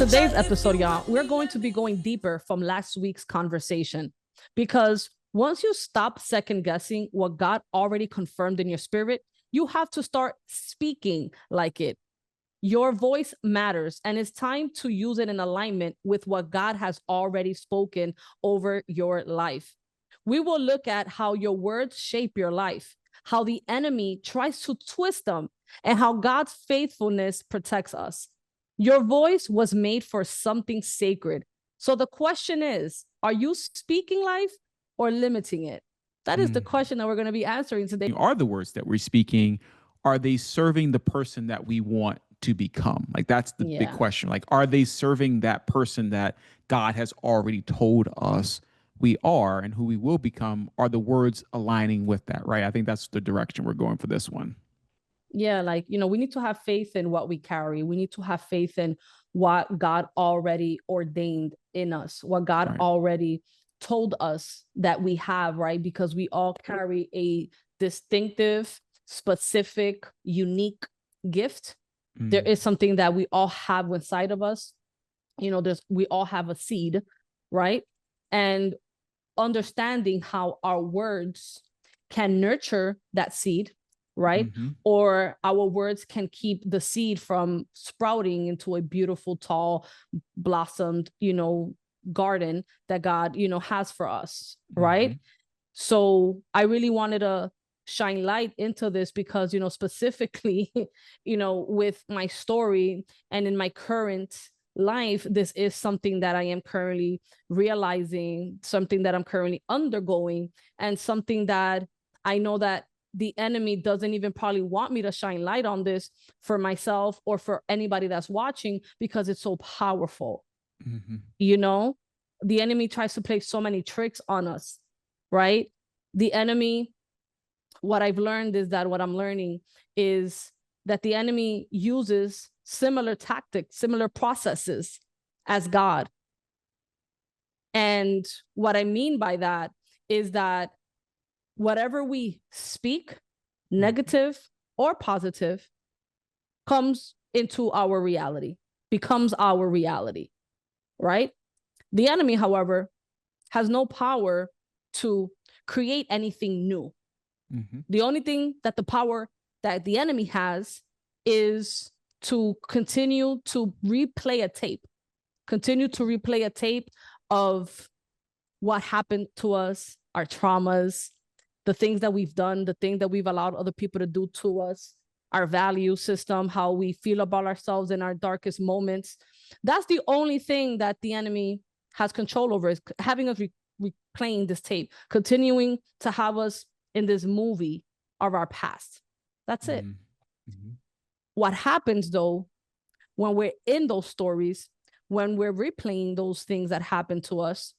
today's episode, y'all, we're going to be going deeper from last week's conversation, because once you stop second guessing what God already confirmed in your spirit, you have to start speaking like it. Your voice matters, and it's time to use it in alignment with what God has already spoken over your life. We will look at how your words shape your life, how the enemy tries to twist them, and how God's faithfulness protects us. Your voice was made for something sacred. So the question is, are you speaking life or limiting it? That is the question that we're going to be answering today. Are the words that we're speaking, are they serving the person that we want to become? Like, that's the big question. Like, are they serving that person that God has already told us we are and who we will become? Are the words aligning with that, right? I think that's the direction we're going for this one. Yeah, like, we need to have faith in what we carry. We need to have faith in what God already ordained in us, what God already told us that we have, right? Because we all carry a distinctive, specific, unique gift. There is something that we all have inside of us. We all have a seed, right? And understanding how our words can nurture that seed, right? Or our words can keep the seed from sprouting into a beautiful, tall, blossomed, garden that God, has for us, right? So I really wanted to shine light into this because, specifically, with my story and in my current life, this is something that I am currently realizing, something that I'm currently undergoing, and something that I know that the enemy doesn't even probably want me to shine light on this for myself or for anybody that's watching, because it's so powerful. The enemy tries to play so many tricks on us, right? The enemy, what I'm learning is that the enemy uses similar tactics, similar processes as God. And what I mean by that is that whatever we speak, negative or positive, comes into our reality, becomes our reality, right? The enemy, however, has no power to create anything new. The only thing that the power that the enemy has is to continue to replay a tape of what happened to us, our traumas, the things that we've done, the things that we've allowed other people to do to us, our value system, how we feel about ourselves in our darkest moments. That's the only thing that the enemy has control over, is having us replaying this tape, continuing to have us in this movie of our past. That's it. What happens, though, when we're in those stories, when we're replaying those things that happened to us,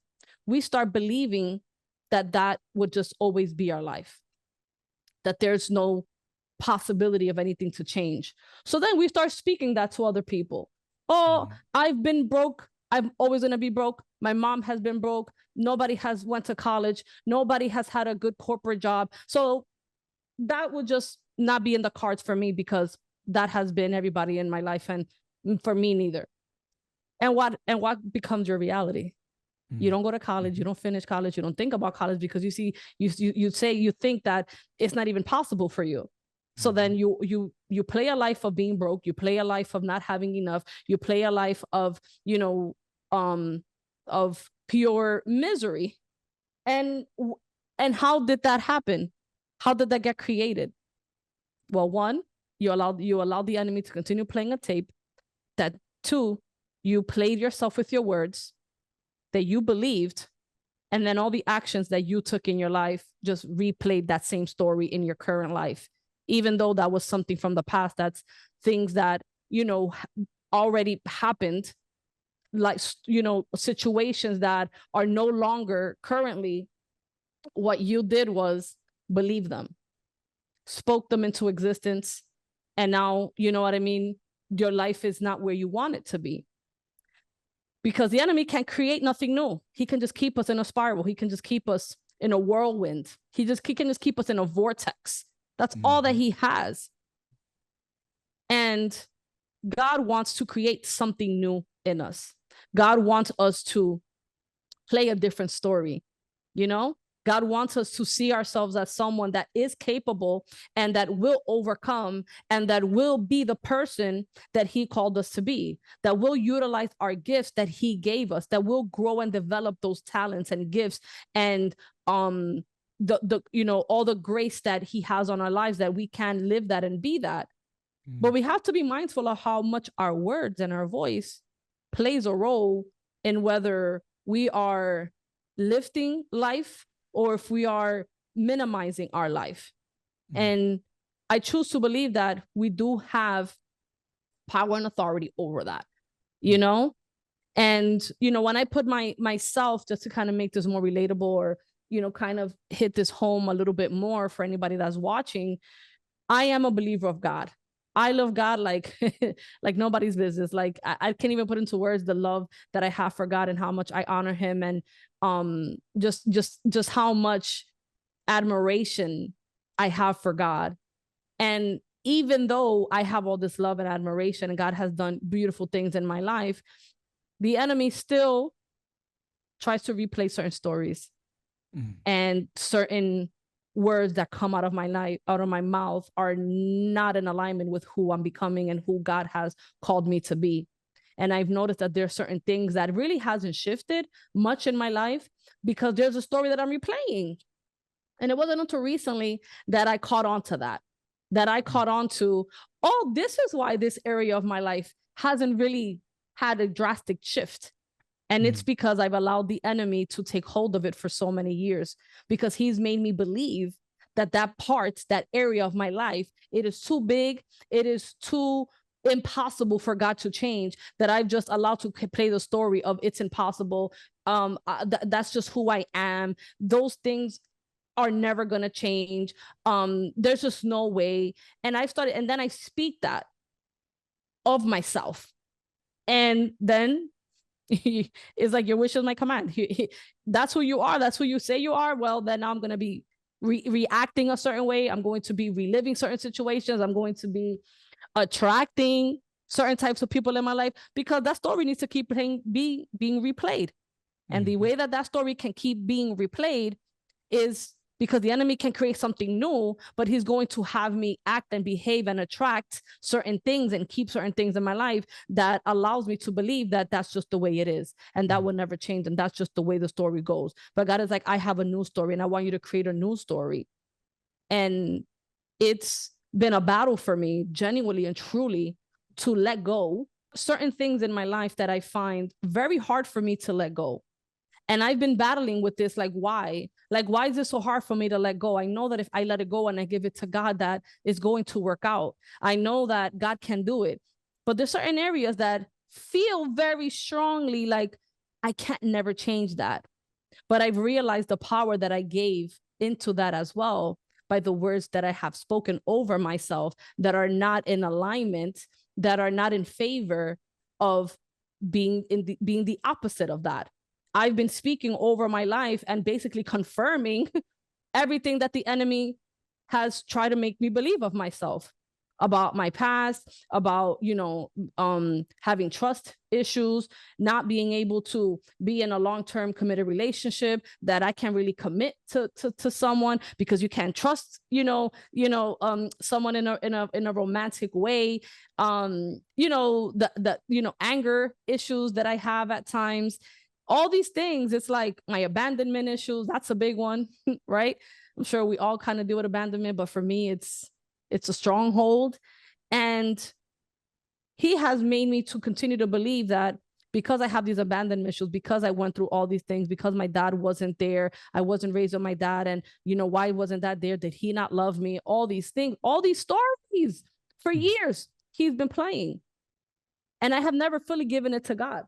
we start believing that would just always be our life, that there's no possibility of anything to change. So then we start speaking that to other people. Oh, I've been broke. I'm always going to be broke. My mom has been broke. Nobody has went to college. Nobody has had a good corporate job. So that would just not be in the cards for me, because that has been everybody in my life, and for me neither. And what becomes your reality? You don't go to college, you don't finish college, you don't think about college, because you think that it's not even possible for you. So then you play a life of being broke, you play a life of not having enough, you play a life of, of pure misery. And how did that happen? How did that get created? Well, one, you allow the enemy to continue playing a tape. That two, you played yourself with your words that you believed, and then all the actions that you took in your life just replayed that same story in your current life, even though that was something from the past. That's things that, already happened, like, situations that are no longer currently. What you did was believe them, spoke them into existence, and now, you know what I mean, your life is not where you want it to be. Because the enemy can't create nothing new. He can just keep us in a spiral. He can just keep us in a whirlwind. He can just keep us in a vortex. That's all that he has. And God wants to create something new in us. God wants us to play a different story, you know? God wants us to see ourselves as someone that is capable and that will overcome and that will be the person that he called us to be, that will utilize our gifts that he gave us, that will grow and develop those talents and gifts and the you know, all the grace that he has on our lives, that we can live that and be that. But we have to be mindful of how much our words and our voice plays a role in whether we are lifting life or if we are minimizing our life. And I choose to believe that we do have power and authority over that, you know? And, you know, when I put myself, just to kind of make this more relatable or, you know, kind of hit this home a little bit more for anybody that's watching, I am a believer of God. I love God like like nobody's business. Like I can't even put into words the love that I have for God and how much I honor him, and just how much admiration I have for God. And even though I have all this love and admiration and God has done beautiful things in my life, the enemy still tries to replay certain stories and certain words that come out of my life, out of my mouth, are not in alignment with who I'm becoming and who God has called me to be. And I've noticed that there are certain things that really hasn't shifted much in my life because there's a story that I'm replaying. And it wasn't until recently that I caught on to that I caught on to, oh, this is why this area of my life hasn't really had a drastic shift. And it's because I've allowed the enemy to take hold of it for so many years, because he's made me believe that that area of my life, it is too big, it is too impossible for God to change, that I've just allowed to play the story of it's impossible. That's just who I am. Those things are never going to change. There's just no way. And then I speak that of myself. And then it's like, your wish is my command. That's who you are. That's who you say you are. Well, then I'm going to be reacting a certain way. I'm going to be reliving certain situations. I'm going to be attracting certain types of people in my life, because that story needs to keep being replayed. And the way that story can keep being replayed is because the enemy can create something new, but he's going to have me act and behave and attract certain things and keep certain things in my life that allows me to believe that that's just the way it is. And that will never change. And that's just the way the story goes. But God is like, I have a new story and I want you to create a new story. And it's been a battle for me, genuinely and truly, to let go certain things in my life that I find very hard for me to let go. And I've been battling with this, like, why? Like, why is it so hard for me to let go? I know that if I let it go and I give it to God, that it's going to work out. I know that God can do it. But there's certain areas that feel very strongly like I can't never change that. But I've realized the power that I gave into that as well by the words that I have spoken over myself that are not in alignment, that are not in favor of being the opposite of that. I've been speaking over my life and basically confirming everything that the enemy has tried to make me believe of myself, about my past, about, having trust issues, not being able to be in a long-term committed relationship, that I can't really commit to someone because you can't trust, someone in a romantic way. The anger issues that I have at times. All these things, it's like my abandonment issues. That's a big one, right? I'm sure we all kind of deal with abandonment, but for me, it's a stronghold. And he has made me to continue to believe that because I have these abandonment issues, because I went through all these things, because my dad wasn't there, I wasn't raised with my dad, and why wasn't that there? Did he not love me? All these things, all these stories for years he's been playing. And I have never fully given it to God.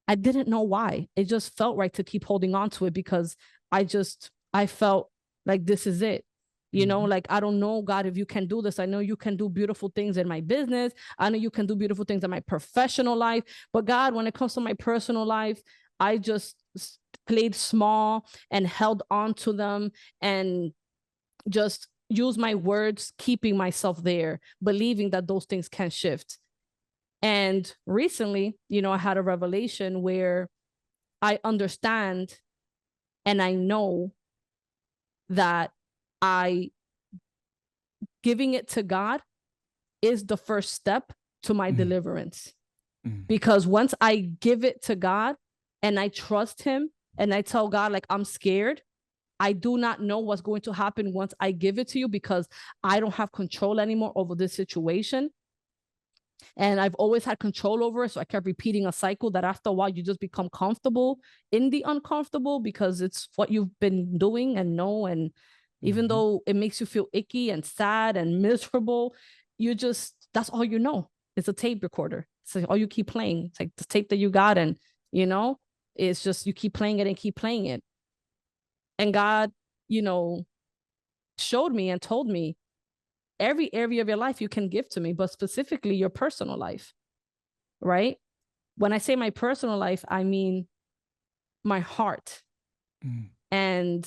I didn't know why. It just felt right to keep holding on to it because I felt like this is it. Like, I don't know, God, if you can do this. I know you can do beautiful things in my business. I know you can do beautiful things in my professional life. But God, when it comes to my personal life, I just played small and held on to them and just use my words, keeping myself there, believing that those things can shift. And recently, I had a revelation where I understand and I know that giving it to God is the first step to my deliverance. Because once I give it to God and I trust him and I tell God, like, I'm scared, I do not know what's going to happen once I give it to you, because I don't have control anymore over this situation. And I've always had control over it. So I kept repeating a cycle that after a while, you just become comfortable in the uncomfortable because it's what you've been doing and know. And even though it makes you feel icky and sad and miserable, that's all you know. It's a tape recorder. So all you keep playing. It's like the tape that you got. And, it's just you keep playing it and keep playing it. And God, showed me and told me, every area of your life you can give to me, but specifically your personal life, right? When I say my personal life, I mean my heart and,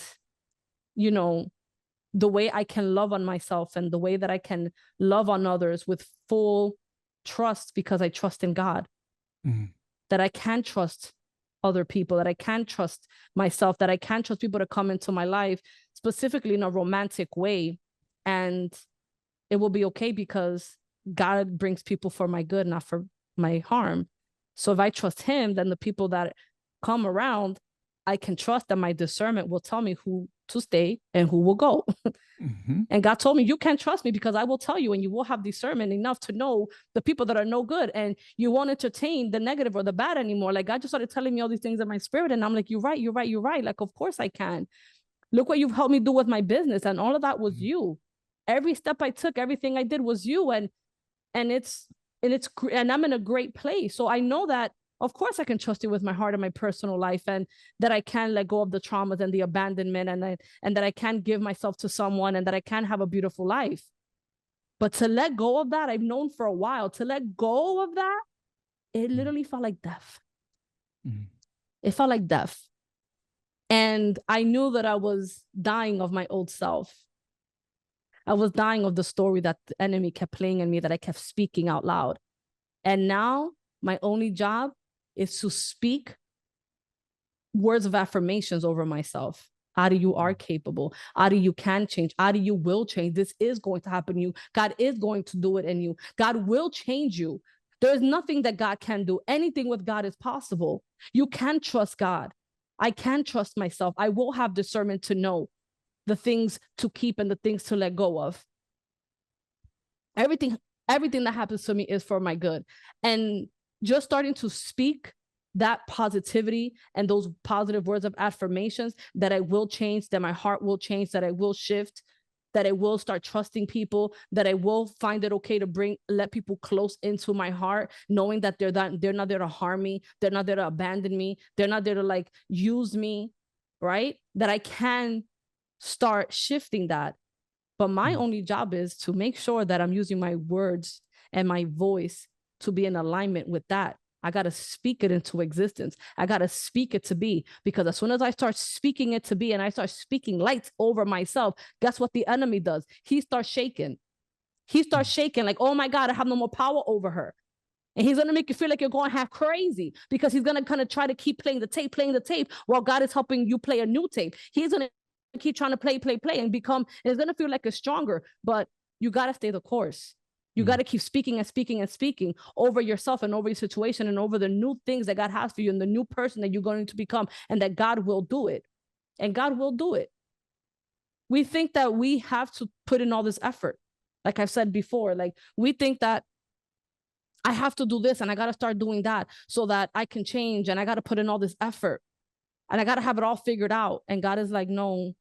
the way I can love on myself and the way that I can love on others with full trust, because I trust in God, that I can trust other people, that I can trust myself, that I can trust people to come into my life, specifically in a romantic way. And it will be okay because God brings people for my good, not for my harm. So if I trust him, then the people that come around, I can trust that my discernment will tell me who to stay and who will go. And God told me, you can trust me because I will tell you, and you will have discernment enough to know the people that are no good, and you won't entertain the negative or the bad anymore. Like, God just started telling me all these things in my spirit, and I'm like, you're right. Like, of course I can. Look what you've helped me do with my business, and all of that was you. Every step I took, everything I did was you, and I'm in a great place. So I know that, of course, I can trust you with my heart and my personal life, and that I can let go of the traumas and the abandonment, and that I can give myself to someone, and that I can have a beautiful life. But to let go of that, I've known for a while, to let go of that, it literally felt like death. It felt like death. And I knew that I was dying of my old self. I was dying of the story that the enemy kept playing in me, that I kept speaking out loud. And now my only job is to speak words of affirmations over myself. Adi, you are capable. Adi, you can change. Adi, you will change. This is going to happen to you. God is going to do it in you. God will change you. There is nothing that God can do. Anything with God is possible. You can trust God. I can trust myself. I will have discernment to know the things to keep and the things to let go of. Everything that happens to me is for my good. And just starting to speak that positivity and those positive words of affirmations, that I will change, that my heart will change, that I will shift, that I will start trusting people, that I will find it okay to let people close into my heart, knowing that they're not there to harm me, they're not there to abandon me, they're not there to like use me, right? That I can start shifting that. But my only job is to make sure that I'm using my words and my voice to be in alignment with that. I got to speak it into existence. I got to speak it to be, because as soon as I start speaking it to be and I start speaking light over myself, guess what the enemy does? He starts shaking. He starts shaking like, oh my God, I have no more power over her. And he's going to make you feel like you're going half crazy, because he's going to kind of try to keep playing the tape while God is helping you play a new tape. He's going to keep trying to play and it's going to feel like it's stronger, but you got to stay the course. You got to keep speaking over yourself and over your situation and over the new things that God has for you and the new person that you're going to become, and that God will do it. And God will do it. We think that we have to put in all this effort. Like I've said before, like we think that I have to do this and I got to start doing that so that I can change, and I got to put in all this effort and I got to have it all figured out. And God is like, no,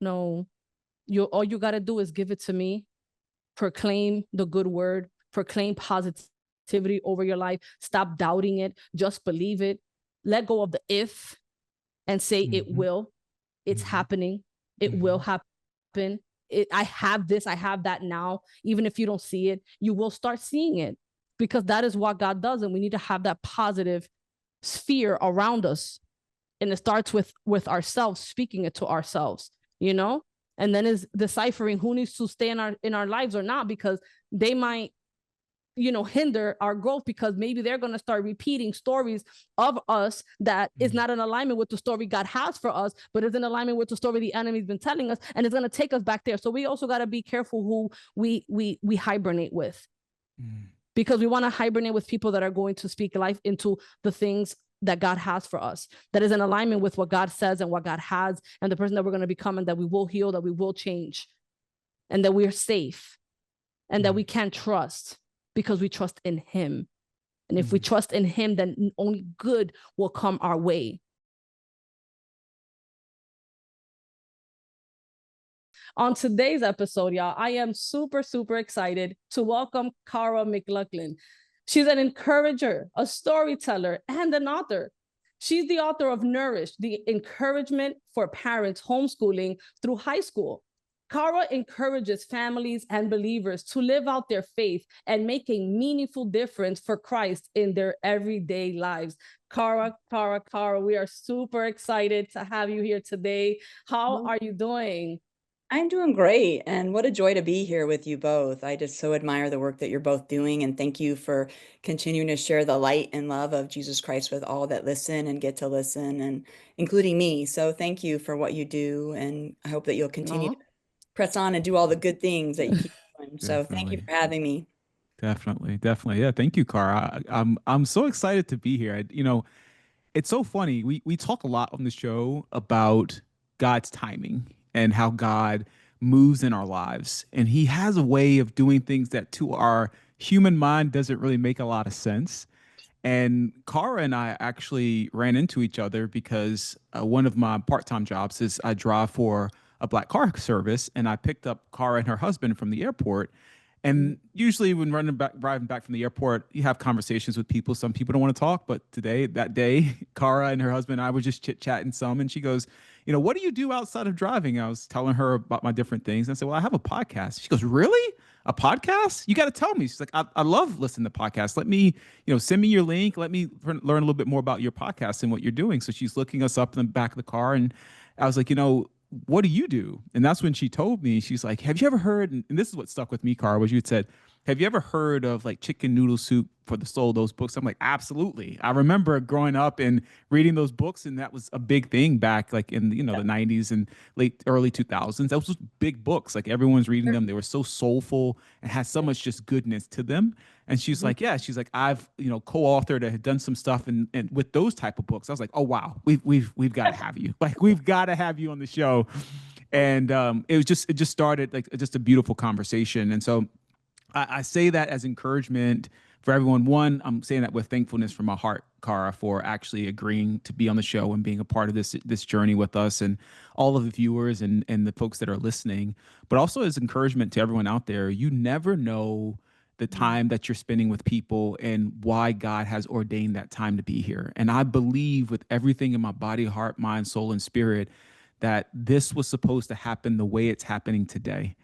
all you got to do is give it to me. Proclaim the good word, proclaim positivity over your life. Stop doubting it. Just believe it. Let go of the if and say it will. It's happening. It will happen. I have this, I have that now. Even if you don't see it, you will start seeing it, because that is what God does. And we need to have that positive sphere around us. And it starts with ourselves, speaking it to ourselves, and then is deciphering who needs to stay in our lives or not, because they might hinder our growth, because maybe they're going to start repeating stories of us that is not in alignment with the story God has for us, but is in alignment with the story the enemy's been telling us, and it's going to take us back there. So we also got to be careful who we hibernate with, because we want to hibernate with people that are going to speak life into the things that God has for us, that is in alignment with what God says and what God has, and the person that we're going to become, and that we will heal, that we will change, and that we're safe, and that we can trust, because we trust in him. And if we trust in him, then only good will come our way. On today's episode, y'all, I am super, super excited to welcome Cara McLauchlan. She's an encourager, a storyteller, and an author. She's the author of Nourish, the encouragement for parents homeschooling through high school. Cara encourages families and believers to live out their faith and make a meaningful difference for Christ in their everyday lives. Cara, we are super excited to have you here today. How are you doing? I'm doing great, and what a joy to be here with you both. I just so admire the work that you're both doing, and thank you for continuing to share the light and love of Jesus Christ with all that listen and get to listen, and including me. So thank you for what you do, and I hope that you'll continue to press on and do all the good things that you keep doing. So thank you for having me. Definitely. Yeah. Thank you, Cara. I'm so excited to be here. It's so funny. We talk a lot on the show about God's timing and how God moves in our lives. And he has a way of doing things that to our human mind doesn't really make a lot of sense. And Cara and I actually ran into each other because one of my part-time jobs is I drive for a black car service, and I picked up Cara and her husband from the airport. And usually when driving back from the airport, you have conversations with people. Some people don't want to talk, but that day, Cara and her husband and I were just chit-chatting some, and she goes, what do you do outside of driving? I was telling her about my different things. And I said, well, I have a podcast. She goes, really? A podcast? You got to tell me. She's like, I love listening to podcasts. Let me, send me your link. Let me learn a little bit more about your podcast and what you're doing. So she's looking us up in the back of the car. And I was like, what do you do? And that's when she told me, she's like, have you ever heard, and this is what stuck with me, Cara, was you had said, have you ever heard of like Chicken Noodle Soup for the Soul, those books? I'm like, absolutely. I remember growing up and reading those books, and that was a big thing back like in the 90s and early 2000s. Those was big books. Like everyone's reading them. They were so soulful and had so much just goodness to them. And she's like, yeah, she's like, I've, co-authored and had done some stuff and with those type of books. I was like, oh wow, we've got to have you. Like we've got to have you on the show. And it just started like just a beautiful conversation. And so I say that as encouragement for everyone. One, I'm saying that with thankfulness from my heart, Cara, for actually agreeing to be on the show and being a part of this journey with us and all of the viewers and the folks that are listening. But also as encouragement to everyone out there, you never know the time that you're spending with people and why God has ordained that time to be here. And I believe with everything in my body, heart, mind, soul, and spirit that this was supposed to happen the way it's happening today.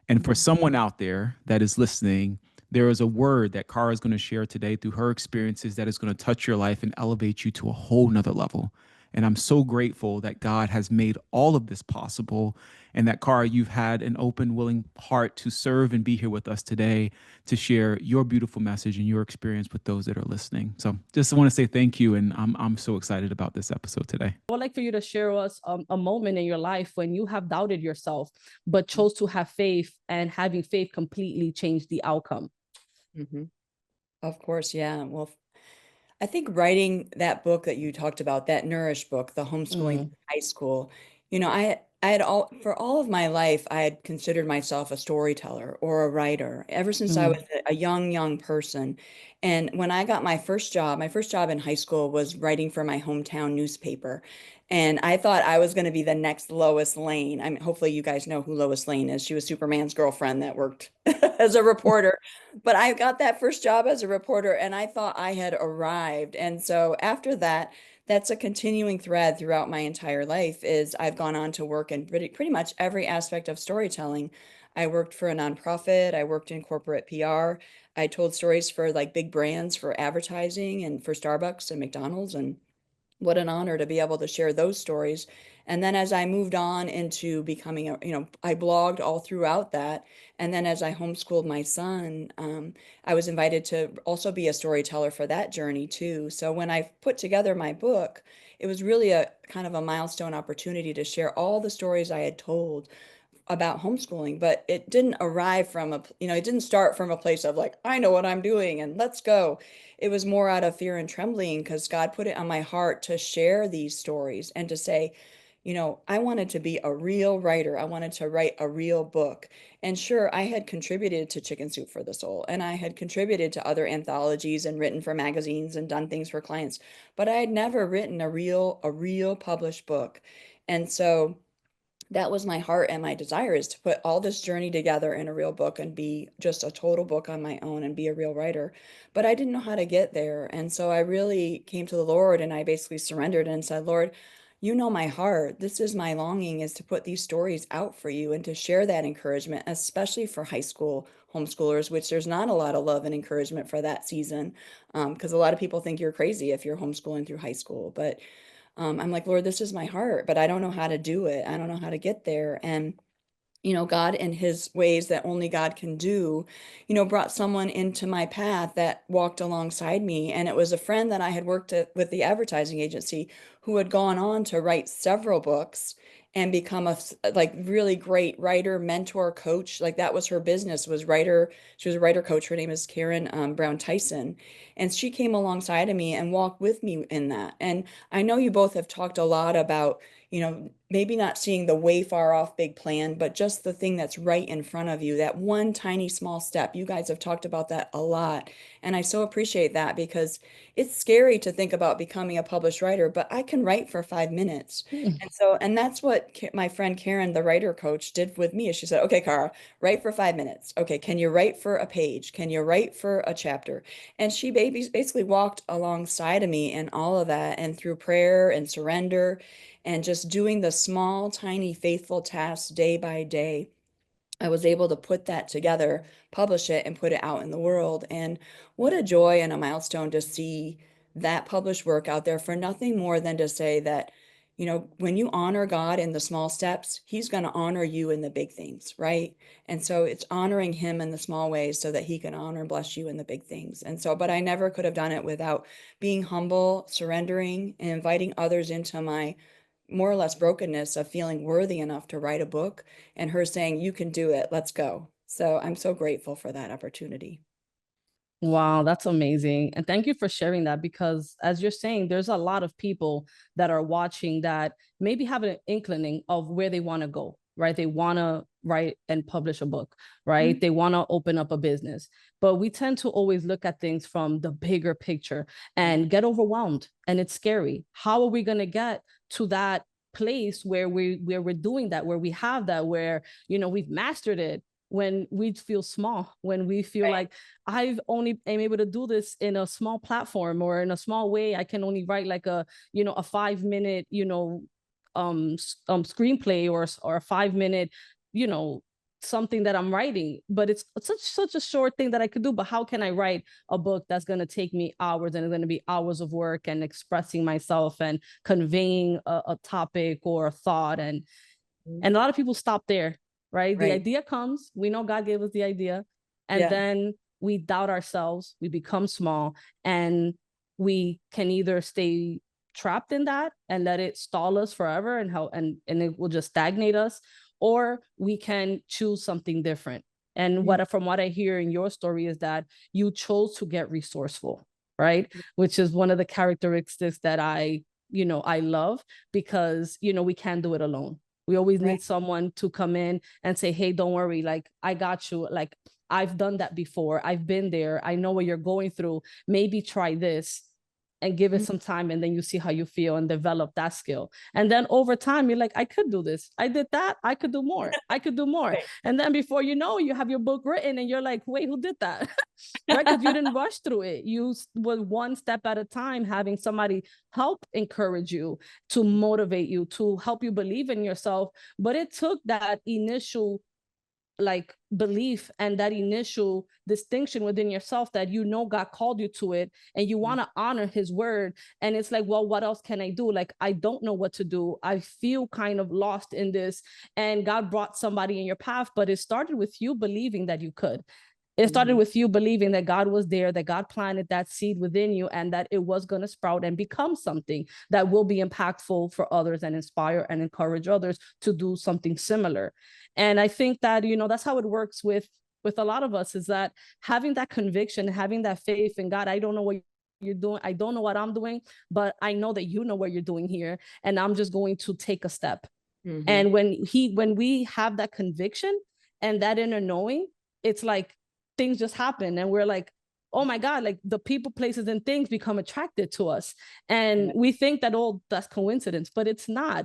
And for someone out there that is listening, there is a word that Cara is going to share today through her experiences that is going to touch your life and elevate you to a whole nother level. And I'm so grateful that God has made all of this possible, and that, Cara, you've had an open, willing heart to serve and be here with us today to share your beautiful message and your experience with those that are listening. So just want to say thank you. And I'm so excited about this episode today. I would like for you to share us a moment in your life when you have doubted yourself, but chose to have faith, and having faith completely changed the outcome. Of course. Yeah. Well, I think writing that book that you talked about, that Nourish book, the homeschooling high school, I had for all of my life, I had considered myself a storyteller or a writer ever since I was a young person. And when I got my first job in high school was writing for my hometown newspaper. And I thought I was going to be the next Lois Lane. I mean, hopefully you guys know who Lois Lane is. She was Superman's girlfriend that worked as a reporter. But I got that first job as a reporter, and I thought I had arrived. And so after that, that's a continuing thread throughout my entire life is I've gone on to work in pretty much every aspect of storytelling. I worked for a nonprofit. I worked in corporate PR. I told stories for like big brands for advertising and for Starbucks and McDonald's. And what an honor to be able to share those stories. And then as I moved on into becoming I blogged all throughout that. And then as I homeschooled my son, I was invited to also be a storyteller for that journey too. So when I put together my book, it was really a kind of a milestone opportunity to share all the stories I had told about homeschooling, but it didn't arrive from it didn't start from a place of like, I know what I'm doing and let's go. It was more out of fear and trembling because God put it on my heart to share these stories and to say, I wanted to be a real writer. I wanted to write a real book. And sure, I had contributed to Chicken Soup for the Soul and I had contributed to other anthologies and written for magazines and done things for clients, but I had never written a real published book. And so that was my heart and my desire, is to put all this journey together in a real book and be just a total book on my own and be a real writer. But I didn't know how to get there. And so I really came to the Lord and I basically surrendered and said, Lord, you know my heart. This is my longing, is to put these stories out for you and to share that encouragement, especially for high school homeschoolers, which there's not a lot of love and encouragement for that season. Because a lot of people think you're crazy if you're homeschooling through high school. But I'm like, Lord, this is my heart, but I don't know how to do it. I don't know how to get there. And God in his ways that only God can do, brought someone into my path that walked alongside me. And it was a friend that I had worked with the advertising agency who had gone on to write several books and become a like really great writer, mentor, coach. Like that was her business, was writer. She was a writer coach. Her name is Karen Brown Tyson. And she came alongside of me and walked with me in that. And I know you both have talked a lot about, maybe not seeing the way far off big plan, but just the thing that's right in front of you, that one tiny small step. You guys have talked about that a lot. And I so appreciate that, because it's scary to think about becoming a published writer, but I can write for 5 minutes. And that's what my friend Karen, the writer coach, did with me. Is she said, okay, Cara, write for 5 minutes. Okay, can you write for a page? Can you write for a chapter? And she basically walked alongside of me in all of that, and through prayer and surrender and just doing the small, tiny, faithful tasks day by day, I was able to put that together, publish it, and put it out in the world. And what a joy and a milestone to see that published work out there, for nothing more than to say that, when you honor God in the small steps, he's going to honor you in the big things, right? And so it's honoring him in the small ways so that he can honor and bless you in the big things. And so, but I never could have done it without being humble, surrendering, and inviting others into my more or less brokenness of feeling worthy enough to write a book, and her saying, you can do it, let's go. So I'm so grateful for that opportunity. Wow, that's amazing. And thank you for sharing that, because as you're saying, there's a lot of people that are watching that maybe have an inclining of where they want to go, right? They want to write and publish a book, right? They want to open up a business, but we tend to always look at things from the bigger picture and get overwhelmed, and it's scary. How are we going to get to that place where we're doing that, where we have that, where, we've mastered it, when we feel small, when we feel like I've only am able to do this in a small platform or in a small way. I can only write like a 5 minute, screenplay or a 5 minute, something that I'm writing, but it's such a short thing that I could do. But how can I write a book that's going to take me hours, and it's going to be hours of work and expressing myself and conveying a topic or a thought? And a lot of people stop there, right? The idea comes, we know God gave us the idea, and then we doubt ourselves, we become small, and we can either stay trapped in that and let it stall us forever and it will just stagnate us, or we can choose something different. And from what I hear in your story is that you chose to get resourceful, right? Which is one of the characteristics that I love, because we can't do it alone. We always need someone to come in and say, hey, don't worry, like, I got you. Like, I've done that before. I've been there. I know what you're going through. Maybe try this and give it some time, and then you see how you feel and develop that skill. And then over time, you're like, I could do this. I did that. I could do more. I could do more. And then before you know, you have your book written and you're like, wait, who did that? Right? Because you didn't rush through it. You were one step at a time, having somebody help encourage you, to motivate you, to help you believe in yourself. But it took that initial like belief and that initial distinction within yourself that God called you to it and you want to honor his word. And it's like, well, what else can I do? Like, I don't know what to do. I feel kind of lost in this. And God brought somebody in your path, but it started with you believing that you could. It started with you believing that God was there, that God planted that seed within you, and that it was going to sprout and become something that will be impactful for others and inspire and encourage others to do something similar. And I think that, that's how it works with a lot of us, is that having that conviction, having that faith in God. I don't know what you're doing. I don't know what I'm doing, but I know that you know what you're doing here. And I'm just going to take a step. And when we have that conviction and that inner knowing, it's like, things just happen and we're like, oh my God, like the people, places, and things become attracted to us. And we think that, oh, that's coincidence, but it's not.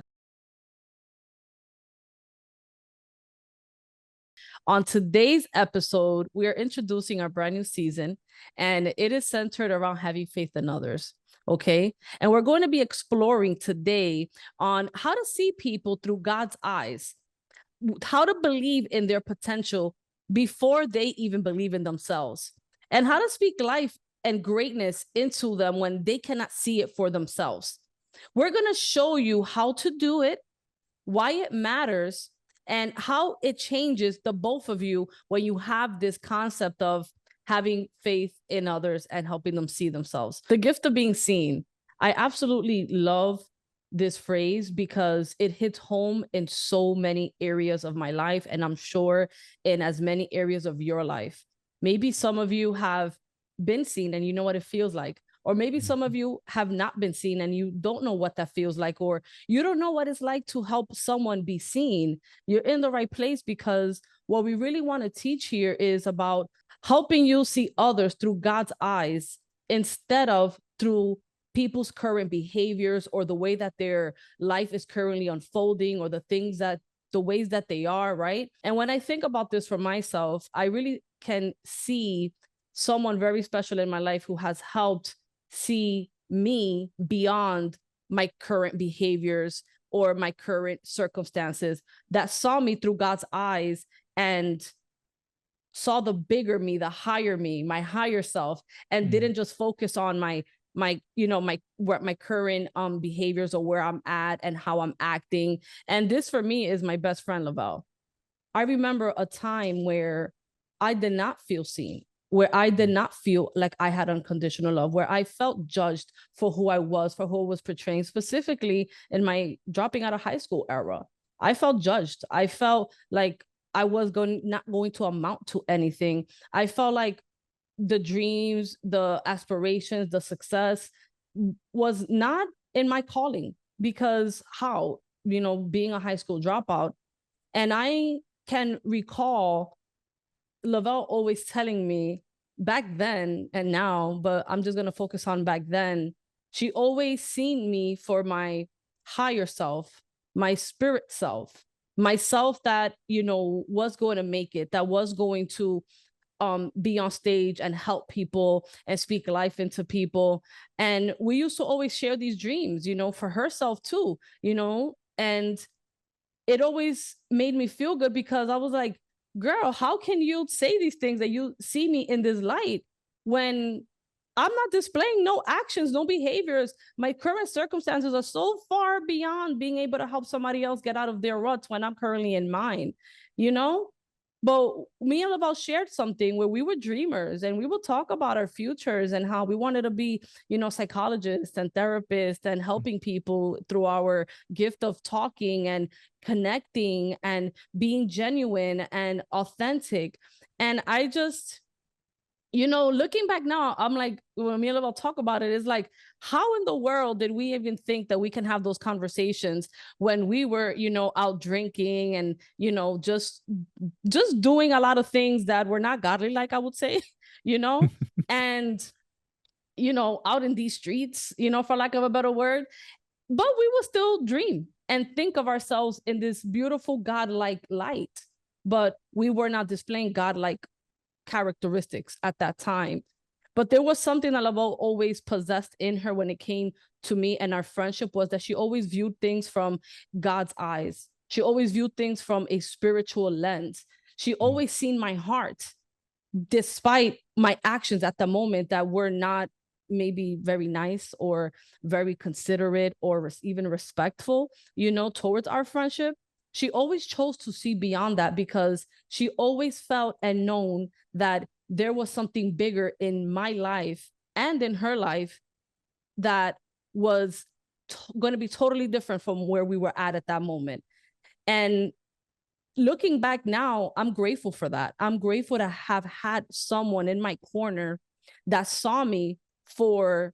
On today's episode, we are introducing our brand new season, and it is centered around having faith in others. Okay. And we're going to be exploring today on how to see people through God's eyes, how to believe in their potential before they even believe in themselves, and how to speak life and greatness into them when they cannot see it for themselves. We're going to show you how to do it, why it matters, and how it changes the both of you when you have this concept of having faith in others and helping them see themselves. The gift of being seen. I absolutely love this phrase because it hits home in so many areas of my life, and I'm sure in as many areas of your life. Maybe some of you have been seen and you know what it feels like, or maybe some of you have not been seen and you don't know what that feels like, or you don't know what it's like to help someone be seen. You're in the right place, because what we really want to teach here is about helping you see others through God's eyes instead of through people's current behaviors or the way that their life is currently unfolding, or the ways that they are, right? And when I think about this for myself, I really can see someone very special in my life who has helped see me beyond my current behaviors or my current circumstances, that saw me through God's eyes and saw the bigger me, the higher me, my higher self, and didn't just focus on my current behaviors or where I'm at and how I'm acting. And this for me is my best friend, Lavelle. I remember a time where I did not feel seen, where I did not feel like I had unconditional love, where I felt judged for who I was, for who I was portraying, specifically in my dropping out of high school era. I felt judged. I felt like I was not going to amount to anything. I felt like the dreams, the aspirations, the success was not in my calling, because being a high school dropout. And I can recall Lavelle always telling me back then and now, but I'm just going to focus on back then. She always seen me for my higher self, my spirit self, myself that, was going to make it, that was going to be on stage and help people and speak life into people. And we used to always share these dreams, for herself too, and it always made me feel good, because I was like, girl, how can you say these things, that you see me in this light, when I'm not displaying no actions, no behaviors? My current circumstances are so far beyond being able to help somebody else get out of their ruts when I'm currently in mine, But me and Lavelle shared something where we were dreamers, and we would talk about our futures and how we wanted to be, psychologists and therapists and helping people through our gift of talking and connecting and being genuine and authentic. And I just, looking back now, I'm like, when me and Lavelle talk about it, it's like, how in the world did we even think that we can have those conversations when we were, out drinking and, just doing a lot of things that were not godly, like I would say, and, out in these streets, for lack of a better word. But we will still dream and think of ourselves in this beautiful godlike light, but we were not displaying godlike characteristics at that time. But there was something that Lavelle always possessed in her when it came to me and our friendship, was that she always viewed things from God's eyes. She always viewed things from a spiritual lens. She always seen my heart, despite my actions at the moment that were not maybe very nice or very considerate or even respectful, you know, towards our friendship. She always chose to see beyond that because she always felt and known that there was something bigger in my life and in her life that was going to be totally different from where we were at that moment. And looking back now, I'm grateful for that. I'm grateful to have had someone in my corner that saw me for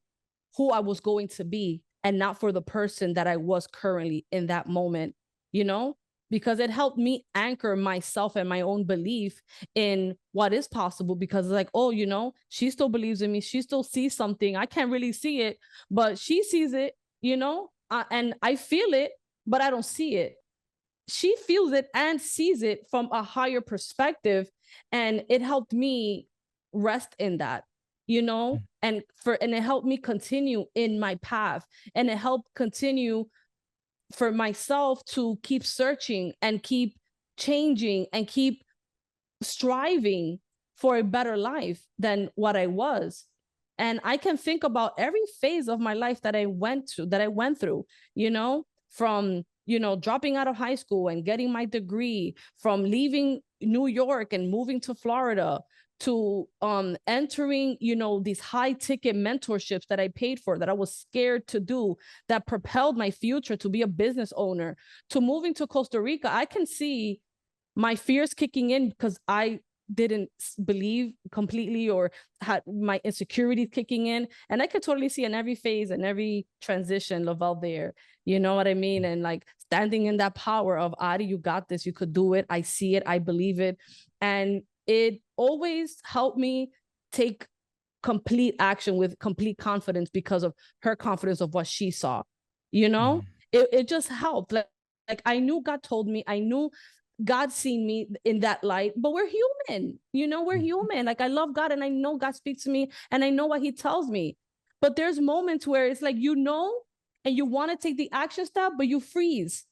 who I was going to be and not for the person that I was currently in that moment, you know, because it helped me anchor myself and my own belief in what is possible. Because like, oh, you know, she still believes in me. She still sees something. I can't really see it, but she sees it, you know, and I feel it, but I don't see it. She feels it and sees it from a higher perspective. And it helped me rest in that, you know, and it helped me continue in my path. And it helped continue for myself to keep searching and keep changing and keep striving for a better life than what I was. And I can think about every phase of my life that I went through, you know, from, you know, dropping out of high school and getting my degree, from leaving New York and moving to Florida, to entering, you know, these high ticket mentorships that I paid for, that I was scared to do, that propelled my future to be a business owner, to moving to Costa Rica. I can see my fears kicking in because I didn't believe completely, or had my insecurities kicking in. And I could totally see in every phase and every transition Lavelle there, you know what I mean? And like standing in that power of, Adi, you got this, you could do it. I see it, I believe it. And it always helped me take complete action with complete confidence because of her confidence of what she saw, you know? It just helped. Like I knew God told me, I knew God seen me in that light, but we're human, you know, we're human. Like I love God and I know God speaks to me and I know what he tells me. But there's moments where it's like, you know, and you want to take the action step, but you freeze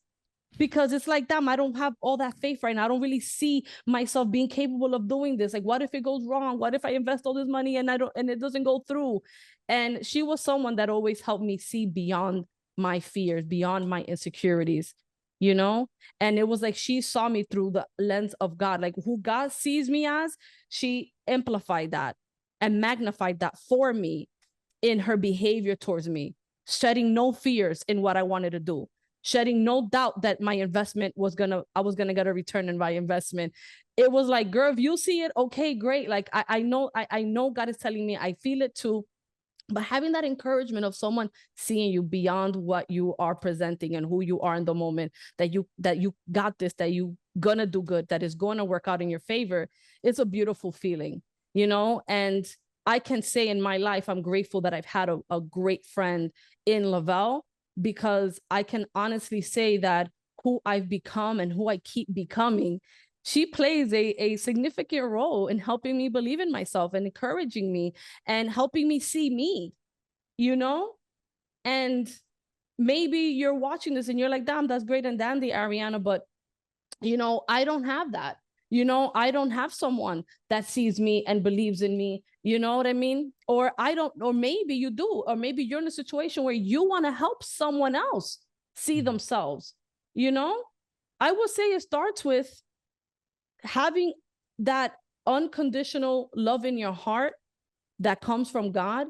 because it's like, damn, I don't have all that faith right now. I don't really see myself being capable of doing this. Like, what if it goes wrong? What if I invest all this money and it doesn't go through? And she was someone that always helped me see beyond my fears, beyond my insecurities, you know? And it was like, she saw me through the lens of God, like who God sees me as. She amplified that and magnified that for me in her behavior towards me, shedding no fears in what I wanted to do, shedding no doubt that my investment I was gonna get a return in my investment. It was like, girl, if you see it, okay, great. Like I know God is telling me, I feel it too. But having that encouragement of someone seeing you beyond what you are presenting and who you are in the moment, that you got this, that you gonna do good, that is going to work out in your favor, it's a beautiful feeling, you know? And I can say in my life, I'm grateful that I've had a great friend in Lavelle, because I can honestly say that who I've become and who I keep becoming, she plays a significant role in helping me believe in myself and encouraging me and helping me see me, you know? And maybe you're watching this and you're like, damn, that's great and dandy, Ariana, but, you know, I don't have that. You know, I don't have someone that sees me and believes in me. You know what I mean? Or maybe you do, or maybe you're in a situation where you want to help someone else see themselves, you know? I would say it starts with having that unconditional love in your heart that comes from God,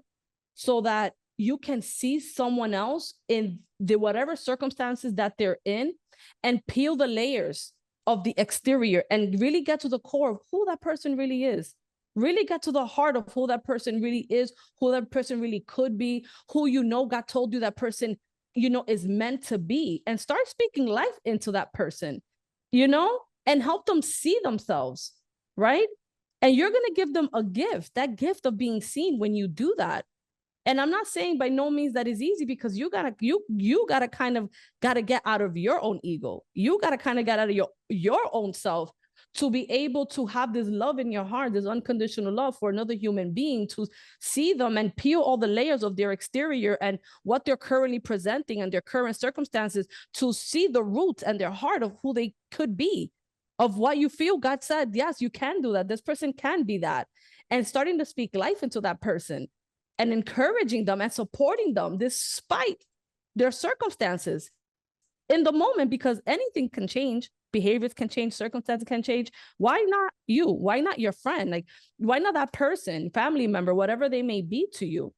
so that you can see someone else in the whatever circumstances that they're in, and peel the layers of the exterior and really get to the core of who that person really is. Really get to the heart of who that person really is, who that person really could be, who, you know, God told you that person, you know, is meant to be, and start speaking life into that person, you know, and help them see themselves, right? And you're going to give them a gift, that gift of being seen when you do that. And I'm not saying by no means that is easy, because you gotta get out of your own ego. You gotta kind of get out of your own self to be able to have this love in your heart, this unconditional love for another human being, to see them and peel all the layers of their exterior and what they're currently presenting and their current circumstances, to see the roots and their heart of who they could be, of what you feel. God said, yes, you can do that. This person can be that. And starting to speak life into that person and encouraging them and supporting them despite their circumstances in the moment, because anything can change. Behaviors can change, circumstances can change. Why not you? Why not your friend? Like, why not that person, family member, whatever they may be to you?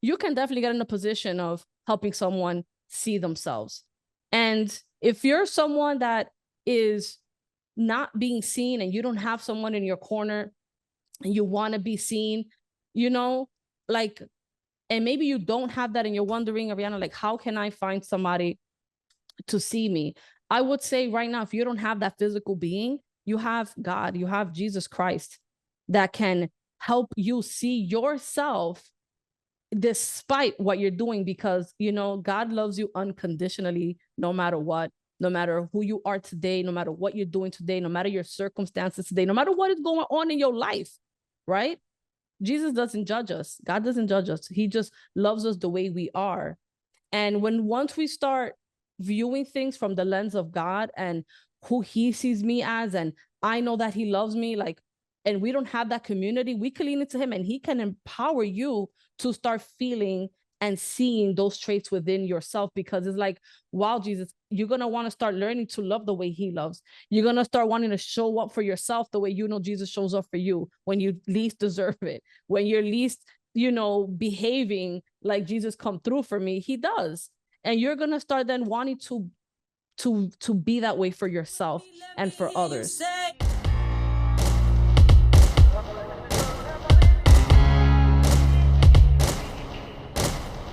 You can definitely get in a position of helping someone see themselves. And if you're someone that is not being seen and you don't have someone in your corner and you want to be seen, you know, like, and maybe you don't have that and you're wondering, Ariana, like, how can I find somebody to see me? I would say right now, if you don't have that physical being, you have God, you have Jesus Christ that can help you see yourself despite what you're doing, because, you know, God loves you unconditionally, no matter what, no matter who you are today, no matter what you're doing today, no matter your circumstances today, no matter what is going on in your life, right? Jesus doesn't judge us. God doesn't judge us. He just loves us the way we are. And once we start viewing things from the lens of God and who he sees me as, and I know that he loves me, like, and we don't have that community, we can lean into him and he can empower you to start feeling and seeing those traits within yourself. Because it's like, wow, Jesus, you're going to want to start learning to love the way he loves. You're going to start wanting to show up for yourself the way, you know, Jesus shows up for you when you least deserve it, when you're least, you know, behaving like Jesus come through for me. He does. And you're going to start then wanting to be that way for yourself and for others.